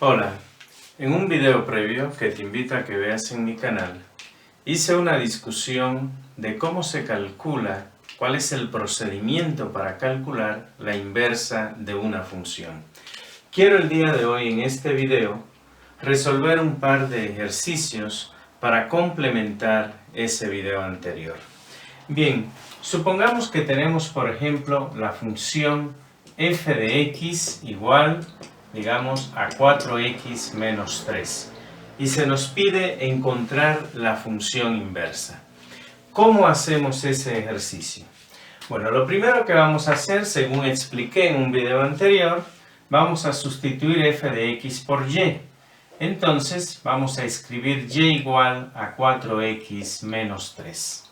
Hola, en un video previo que te invito a que veas en mi canal, hice una discusión de cómo se calcula, cuál es el procedimiento para calcular la inversa de una función. Quiero el día de hoy en este video resolver un par de ejercicios para complementar ese video anterior. Bien, supongamos que tenemos por ejemplo la función f de x igual, digamos, a 4x menos 3 y se nos pide encontrar la función inversa. ¿Cómo hacemos ese ejercicio? Bueno, lo primero que vamos a hacer, según expliqué en un video anterior, vamos a sustituir f de x por y. Entonces vamos a escribir y igual a 4x menos 3.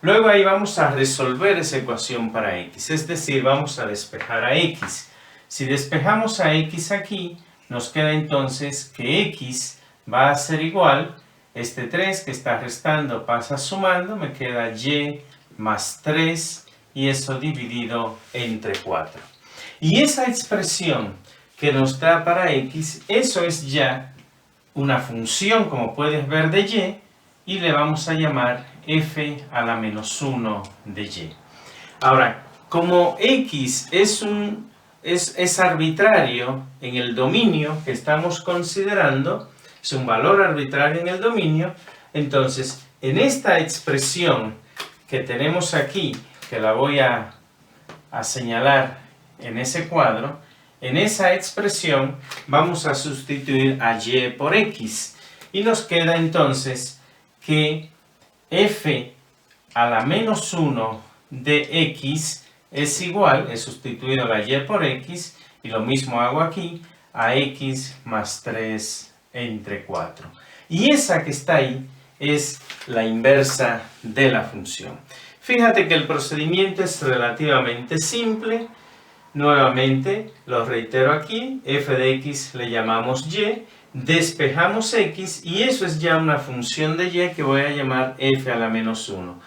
Luego ahí vamos a resolver esa ecuación para x, es decir, vamos a despejar a x. Si despejamos a x aquí, nos queda entonces que x va a ser igual, este 3 que está restando pasa sumando, me queda y más 3 y eso dividido entre 4. Y esa expresión que nos da para x, eso es ya una función, como puedes ver, de y le vamos a llamar f a la menos 1 de y. Ahora, como x es arbitrario en el dominio que estamos considerando, es un valor arbitrario en el dominio, entonces en esta expresión que tenemos aquí, que la voy a señalar en ese cuadro, en esa expresión vamos a sustituir a y por x y nos queda entonces que f a la menos 1 de x es igual, he sustituido la y por x, y lo mismo hago aquí, a x más 3 entre 4. Y esa que está ahí es la inversa de la función. Fíjate que el procedimiento es relativamente simple. Nuevamente, lo reitero aquí, f de x le llamamos y, despejamos x y eso es ya una función de y que voy a llamar f a la menos 1.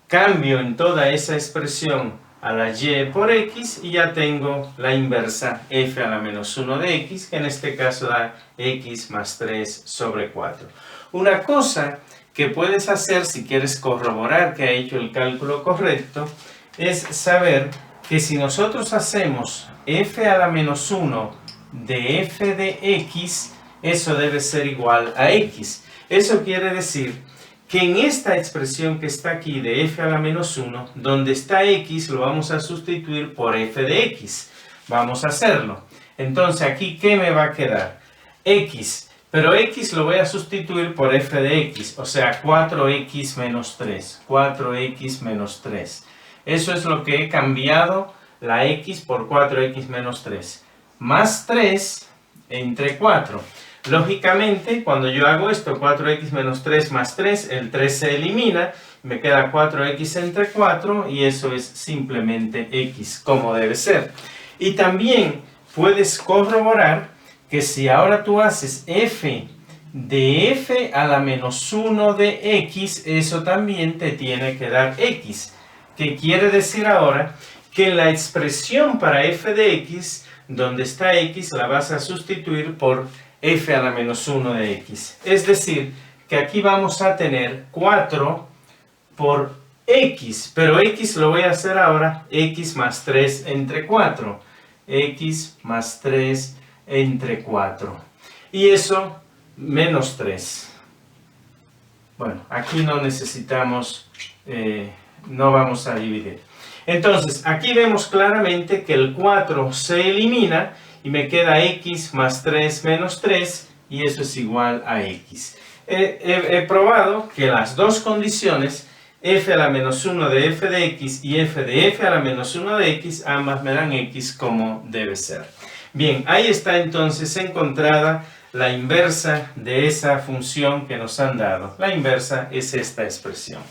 Cambio en toda esa expresión a la y por x y ya tengo la inversa f a la menos 1 de x, que en este caso da x más 3 sobre 4. Una cosa que puedes hacer si quieres corroborar que ha hecho el cálculo correcto es saber que si nosotros hacemos f a la menos 1 de f de x, eso debe ser igual a x. Eso quiere decir que en esta expresión que está aquí de f a la menos 1, donde está x lo vamos a sustituir por f de x. Vamos a hacerlo. Entonces aquí, ¿qué me va a quedar? X. Pero x lo voy a sustituir por f de x, o sea, 4x menos 3. 4x menos 3. Eso es lo que he cambiado la x por 4x menos 3. Más 3 entre 4. Lógicamente, cuando yo hago esto, 4x menos 3 más 3, el 3 se elimina, me queda 4x entre 4 y eso es simplemente x, como debe ser. Y también puedes corroborar que si ahora tú haces f de f a la menos 1 de x, eso también te tiene que dar x. ¿Qué quiere decir ahora? Que la expresión para f de x, donde está x, la vas a sustituir por f a la menos 1 de x. Es decir, que aquí vamos a tener 4 por x, pero x lo voy a hacer ahora x más 3 entre 4. X más 3 entre 4. Y eso, menos 3. Bueno, aquí no necesitamos, no vamos a dividir. Entonces, aquí vemos claramente que el 4 se elimina y me queda x más 3 menos 3 y eso es igual a x. He probado que las dos condiciones, f a la menos 1 de f de x y f de f a la menos 1 de x, ambas me dan x como debe ser. Bien, ahí está entonces encontrada la inversa de esa función que nos han dado. La inversa es esta expresión.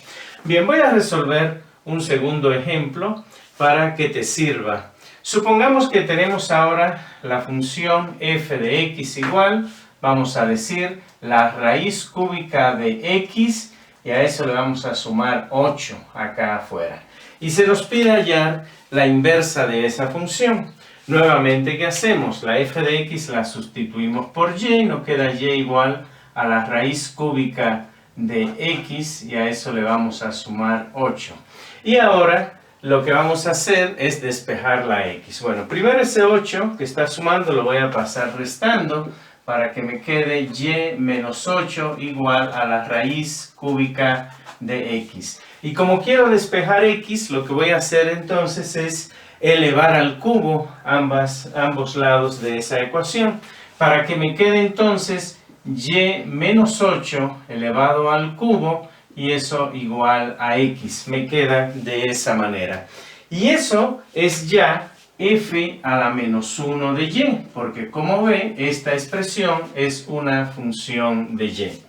Bien, voy a resolver un segundo ejemplo para que te sirva. Supongamos que tenemos ahora la función f de x igual, vamos a decir, la raíz cúbica de x, y a eso le vamos a sumar 8 acá afuera. Y se nos pide hallar la inversa de esa función. Nuevamente, ¿qué hacemos? La f de x la sustituimos por y, nos queda y igual a la raíz cúbica de x, y a eso le vamos a sumar 8. Y ahora lo que vamos a hacer es despejar la x. Bueno, primero ese 8 que está sumando lo voy a pasar restando para que me quede y menos 8 igual a la raíz cúbica de x. Y como quiero despejar x, lo que voy a hacer entonces es elevar al cubo ambos lados de esa ecuación, para que me quede entonces y menos 8 elevado al cubo, y eso igual a x. Me queda de esa manera. Y eso es ya f a la menos 1 de y, porque como ve, esta expresión es una función de y.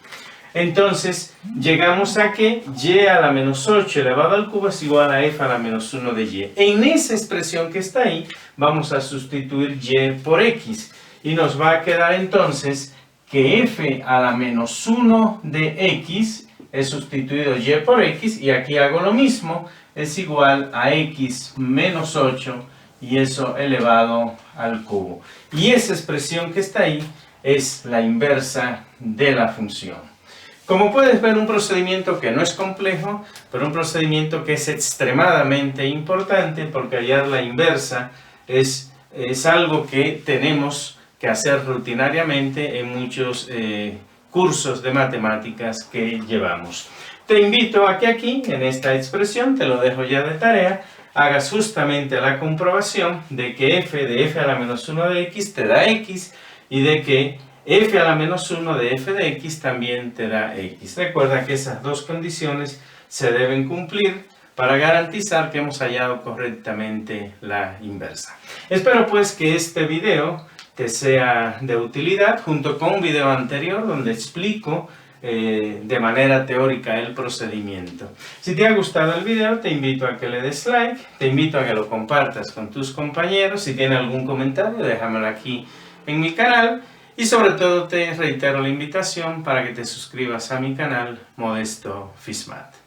Entonces, llegamos a que y a la menos 8 elevado al cubo es igual a f a la menos 1 de y. En esa expresión que está ahí, vamos a sustituir y por x. Y nos va a quedar entonces que f a la menos 1 de x es sustituido y por x. Y aquí hago lo mismo, es igual a x menos 8 y eso elevado al cubo. Y esa expresión que está ahí es la inversa de la función. Como puedes ver, un procedimiento que no es complejo, pero un procedimiento que es extremadamente importante, porque hallar la inversa es algo que tenemos que hacer rutinariamente en muchos cursos de matemáticas que llevamos. Te invito a que aquí, en esta expresión, te lo dejo ya de tarea, hagas justamente la comprobación de que f de f a la menos 1 de x te da x, y de que f a la menos 1 de f de x también te da x. Recuerda que esas dos condiciones se deben cumplir para garantizar que hemos hallado correctamente la inversa. Espero pues que este video te sea de utilidad, junto con un video anterior donde explico de manera teórica el procedimiento. Si te ha gustado el video, te invito a que le des like, te invito a que lo compartas con tus compañeros. Si tienes algún comentario, déjamelo aquí en mi canal. Y sobre todo te reitero la invitación para que te suscribas a mi canal Modesto Fismat.